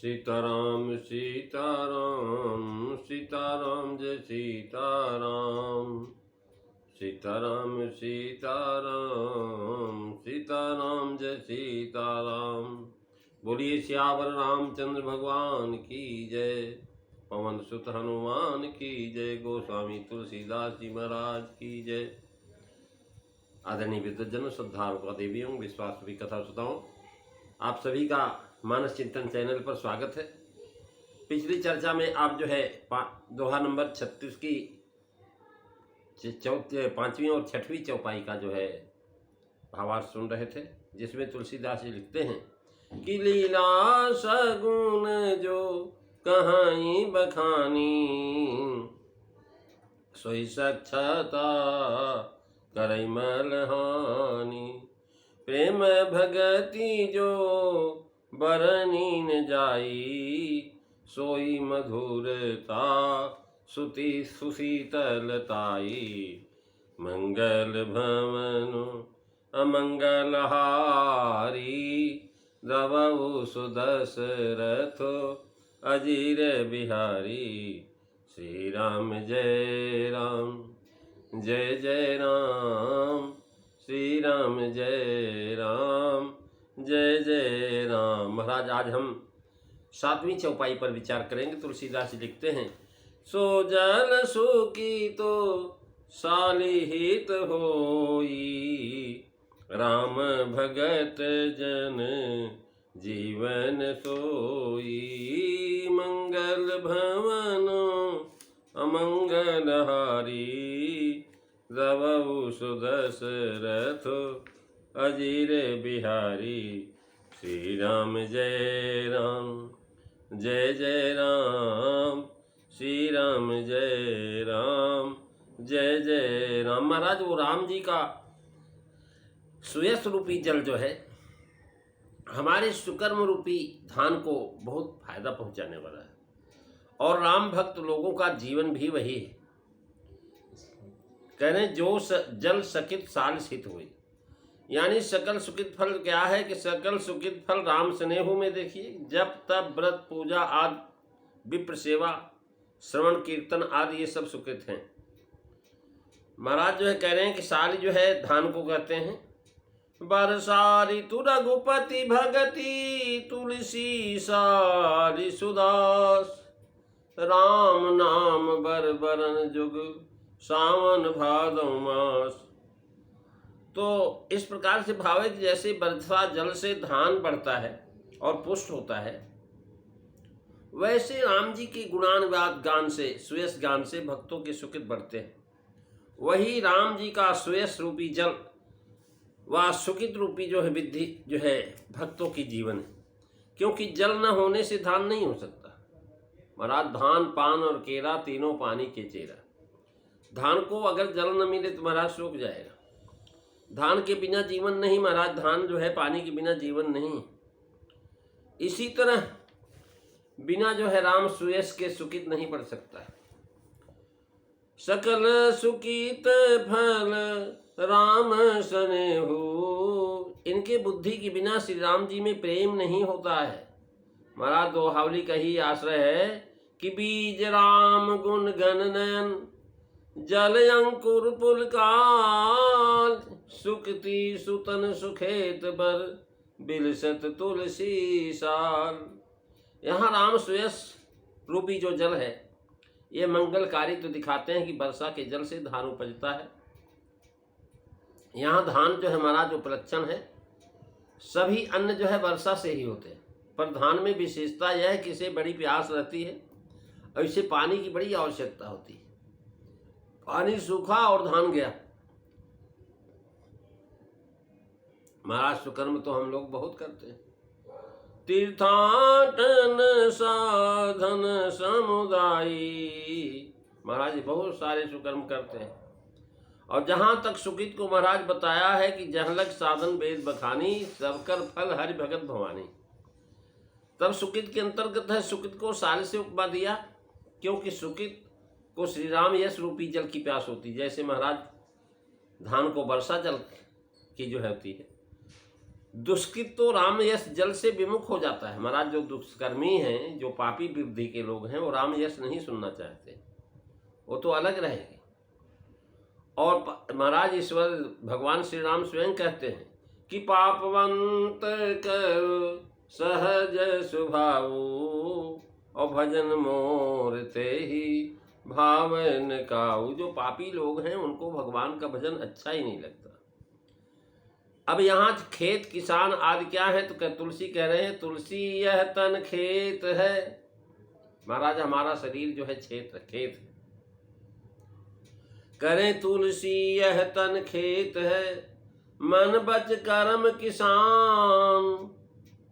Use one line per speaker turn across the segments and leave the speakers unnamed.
सीताराम सीताराम सीताराम जय सीताराम सीताराम सीताराम सीताराम जय सीताराम। बोलिए सियावर रामचंद्र भगवान की जय, पवन सुत हनुमान की जय, गोस्वामी तुलसीदास जी महाराज की जय। आदरणीय विद्वजनों, श्रद्धालुओं, देवियों, विश्वास भी कथा श्रोताओं, आप सभी का मानस चिंतन चैनल पर स्वागत है। पिछली चर्चा में आप जो है दोहा नंबर 36 की पांचवी और छठवीं चौपाई का जो है भावार्थ सुन रहे थे, जिसमें तुलसीदास जी लिखते हैं कि लीला सगुन जो कहाई बखानी, सोई सक्षता करई मलहानी, प्रेम भगति जो बरनी न जाई, सोई मधुरता सुति सुशीतलताई, मंगल भवन अमंगल हारी, द्रवउ सुदशरथ अजीर बिहारी। श्री राम जय राम जय जय राम, श्री राम जय राम जय जय राम। महाराज, आज हम 7वीं चौपाई पर विचार करेंगे। तुलसीदास जी लिखते हैं, सो जल सुकी तो सालिहित होई, राम भगत जन जीवन सोई, मंगल भवन अमंगल हारी, द्रवउ सुदशरथ अजीर बिहारी। श्री राम जय राम जय जय राम, श्री राम जय राम जय जय राम। महाराज, वो राम जी का सुयश रूपी जल जो है हमारे सुकर्म रूपी धान को बहुत फायदा पहुंचाने वाला है, और राम भक्त लोगों का जीवन भी वही है। कह रहे जो जल सकित साल सित हुई, यानी सकल सुकित फल क्या है कि सकल सुकित फल राम स्नेहु में देखिए, जब तब व्रत पूजा आदि विप्र सेवा श्रवण कीर्तन आदि ये सब सुकृत हैं। महाराज जो है कह रहे हैं कि साली जो है धान को कहते हैं, बरसारी तु रघुपति भगति, तुलसी साली सुदास, राम नाम बर बरन जुग, सावन भादौ मास। तो इस प्रकार से भाव है कि जैसे वर्षा जल से धान बढ़ता है और पुष्ट होता है, वैसे राम जी के गुणानुवाद गान से, सुयश गान से भक्तों के सुकृत बढ़ते हैं। वही राम जी का सुयश रूपी जल व सुकृत रूपी जो है विधि जो है भक्तों की जीवन है, क्योंकि जल न होने से धान नहीं हो सकता। महाराज, धान पान और केरा तीनों पानी के चेरा। धान को अगर जल न मिले तो महाराज सूख जाएगा। धान के बिना जीवन नहीं महाराज, धान जो है पानी के बिना जीवन नहीं। इसी तरह बिना जो है राम सुयश के सुकित नहीं पड़ सकता है। सकल सुकित फल राम स्नेहु, इनके बुद्धि के बिना श्री राम जी में प्रेम नहीं होता है। महाराज, दोहावली का ही आश्रय है कि बीज राम गुण गण नयन, जल अंकुर पुलकाल, सुक्ति सुतन सुखेत बर, बिलसत तुलसी साल। यहाँ राम सुयश रूपी जो जल है ये मंगलकारी तो दिखाते हैं कि वर्षा के जल से धान उपजता है। यहाँ धान जो है महाराज उपलक्षण है, सभी अन्न जो है वर्षा से ही होते हैं, पर धान में विशेषता यह है कि इसे बड़ी प्यास रहती है और इसे पानी की बड़ी आवश्यकता होती है। पानी सूखा और धान गया। महाराज, सुकर्म तो हम लोग बहुत करते हैं। तीर्थाटन साधन समुदायी, महाराज बहुत सारे सुकर्म करते हैं। और जहाँ तक सुकृत को महाराज बताया है कि जहलक साधन वेद बखानी, सबकर फल हरि भगत भवानी। तब सुकृत के अंतर्गत है, सुकृत को साल से उपमा दिया, क्योंकि सुकृत को श्री राम यश रूपी जल की प्यास होती, जैसे महाराज धान को वर्षा जल की जो है होती है। दुष्कृत तो राम यश जल से विमुख हो जाता है महाराज। जो दुष्कर्मी हैं, जो पापी बुद्धि के लोग हैं, वो राम यश नहीं सुनना चाहते, वो तो अलग रहेंगे। और महाराज ईश्वर भगवान श्री राम स्वयं कहते हैं कि पापवंत कर सहज स्वभाव और भजन मोर ते ही भावन काऊ। जो पापी लोग हैं उनको भगवान का भजन अच्छा ही नहीं लगता। अब यहाँ खेत किसान आदि क्या है, तो तुलसी कह रहे हैं तुलसी यह तन खेत है। महाराज हमारा शरीर जो है खेत है। करें तुलसी यह तन खेत है, मन बच कर्म किसान।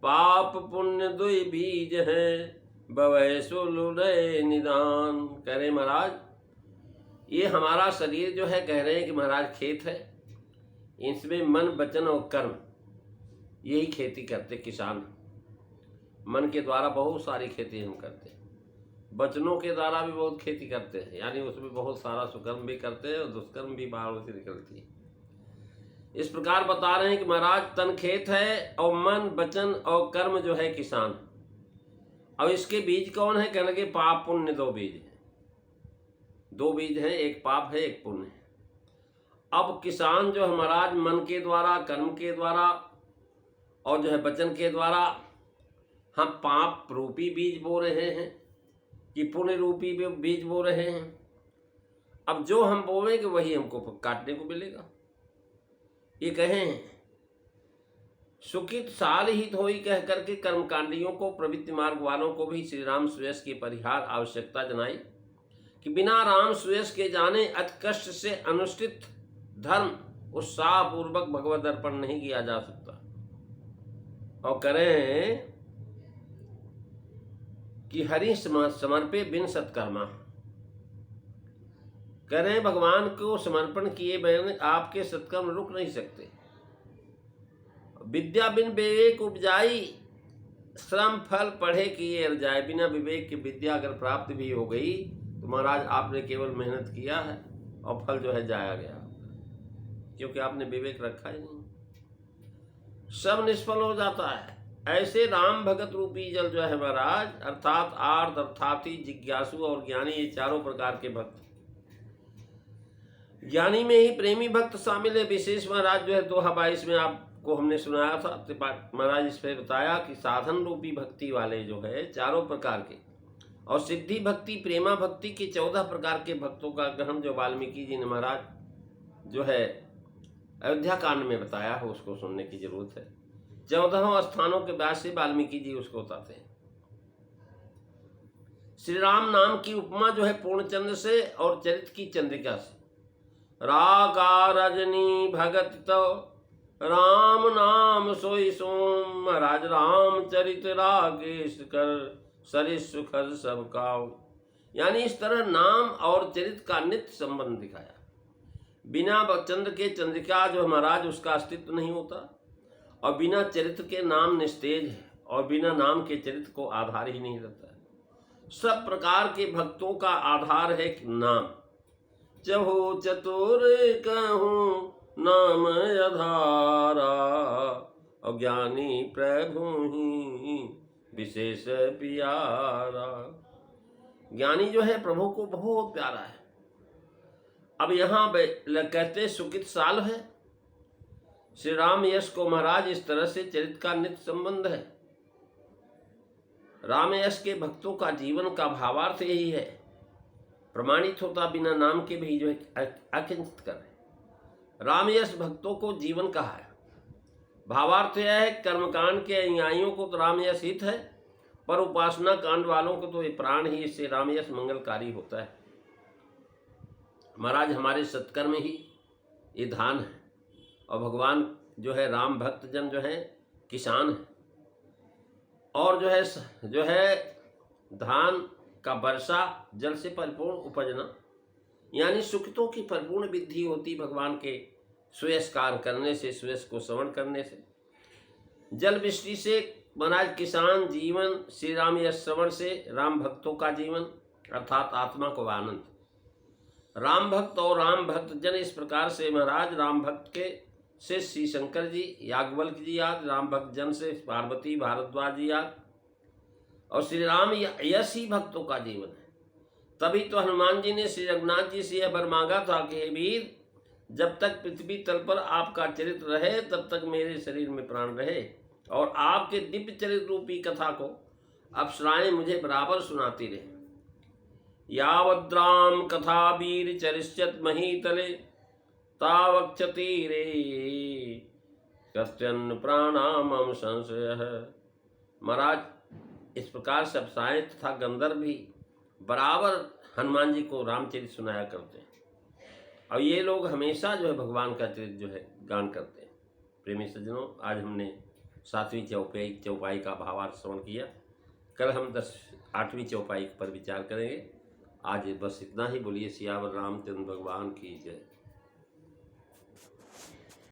पाप पुण्य दुई बीज है, बवै सुलुदय निदान। कह रहे महाराज ये हमारा शरीर जो है, कह रहे हैं कि महाराज खेत है, इसमें मन वचन और कर्म यही खेती करते किसान। मन के द्वारा बहुत सारी खेती हम करते हैं, वचनों के द्वारा भी बहुत खेती करते हैं, यानी उसमें बहुत सारा सुकर्म भी करते हैं और दुष्कर्म भी बाहर से निकलती है। इस प्रकार बता रहे हैं कि महाराज तन खेत है और मन वचन और कर्म जो है किसान। अब इसके बीज कौन है, कहने लगे पाप पुण्य दो बीज है। दो बीज हैं, एक पाप है एक पुण्य है। अब किसान जो है महाराज मन के द्वारा, कर्म के द्वारा और जो है वचन के द्वारा हम पाप रूपी बीज बो रहे हैं कि पुण्य रूपी बीज बो रहे हैं। अब जो हम बोवेंगे वही हमको काटने को मिलेगा। ये कहें सुखित साल हित होई कह करके कर्मकांडियों को, प्रवृत्ति मार्ग वालों को भी श्री राम सुयश के परिहार आवश्यकता जनाई कि बिना राम सुयश के जाने अति कष्ट से अनुष्ठित धर्म उत्साह पूर्वक भगवत अर्पण नहीं किया जा सकता। और करें कि हरि समर्पे बिन सत्कर्मा। करें भगवान को समर्पण किए बिना आपके सत्कर्म रुक नहीं सकते। विद्या बिन विवेक उपजाई, श्रम फल पढ़े किए अर्जाए। बिना विवेक की विद्या अगर प्राप्त भी हो गई तो महाराज आपने केवल मेहनत किया है और फल जो है जाया गया, क्योंकि आपने विवेक रखा ही नहीं, सब निष्फल हो जाता है। ऐसे राम भगत रूपी जल जो है महाराज, अर्थात आर्त अर्थाती जिज्ञासु और ज्ञानी, ये चारों प्रकार के भक्त। ज्ञानी में ही प्रेमी भक्त शामिल है। विशेष महाराज जो है 2:22 में आपको हमने सुनाया था, महाराज इस पर बताया कि साधन रूपी भक्ति वाले जो है चारों प्रकार के, और सिद्धि भक्ति प्रेमा भक्ति के 14 प्रकार के भक्तों का ग्रहण जो वाल्मीकि जी ने महाराज जो है अयोध्या कांड में बताया है, उसको सुनने की जरूरत है। 14 स्थानों के बाद से वाल्मीकि जी उसको बताते हैं। श्री राम नाम की उपमा जो है पूर्णचंद्र से और चरित्र की चंद्रिका से। रागा रजनी भगत तो राम नाम सोई सोम। महाराज राम चरित रागेश कर सरिस सुखद सब काऊ। यानी इस तरह नाम और चरित्र का नित्य संबंध दिखाया। बिना चंद्र के चंद्रिका जो महाराज उसका अस्तित्व नहीं होता, और बिना चरित्र के नाम निस्तेज है, और बिना नाम के चरित्र को आधार ही नहीं रहता है। सब प्रकार के भक्तों का आधार है नाम। चहु चतुर कहूँ नाम आधारा, और ज्ञानी प्रभु ही विशेष प्यारा। ज्ञानी जो है प्रभु को बहुत प्यारा है। अब यहाँ कहते सुकित साल है। श्री राम यश को महाराज इस तरह से चरित्र का नित्य संबंध है। राम यश के भक्तों का जीवन का भावार्थ यही है, प्रमाणित होता बिना नाम के भी जो है अकिंचित कर। राम यश भक्तों को जीवन कहा है। भावार्थ यह है कर्मकांड के अनुयायियों को तो राम यश हित है, पर उपासना कांड वालों को तो ये प्राण ही इससे राम यश मंगलकारी होता है। महाराज हमारे सत्कर्म ही ये धान है, और भगवान जो है राम भक्त जन जो है किसान है, और जो है धान का वर्षा जल से परिपूर्ण उपजना, यानी सुकृतों की परिपूर्ण विधि होती भगवान के सुयस्कार करने से, सुयस को श्रवण करने से। जल वृष्टि से महाराज किसान जीवन, श्री राम यश श्रवण से राम भक्तों का जीवन अर्थात आत्मा को आनंद। राम भक्त और राम भक्त जन इस प्रकार से महाराज राम भक्त के से श्री शंकर जी, याज्ञवल्क्य जी याद, राम भक्त जन से पार्वती भारद्वाज जी याद, और श्री राम यश ही भक्तों का जीवन है। तभी तो हनुमान जी ने श्री रघुनाथ जी से यह वर मांगा था कि हे वीर, जब तक पृथ्वी तल पर आपका चरित्र रहे तब तक मेरे शरीर में प्राण रहे, और आपके दिव्य चरित्र रूपी कथा को अप्सराएं मुझे बराबर सुनाती रहे। यावद्राम कथा वीर चरिष्यत महीतले तावक्षति रे कत्यन्न प्राणामम संशय। महाराज, इस प्रकार से अप्सराएं तथा गंधर्व भी बराबर हनुमान जी को रामचरित सुनाया करते हैं, और ये लोग हमेशा जो है भगवान का चरित्र जो है गान करते हैं। प्रेमी सज्जनों, आज हमने 7वीं चौपाई का भावार्थ श्रवण किया। कल हम 8वीं चौपाई पर विचार करेंगे। आज बस इतना ही। बोलिए सियावर रामचंद्र भगवान की जय।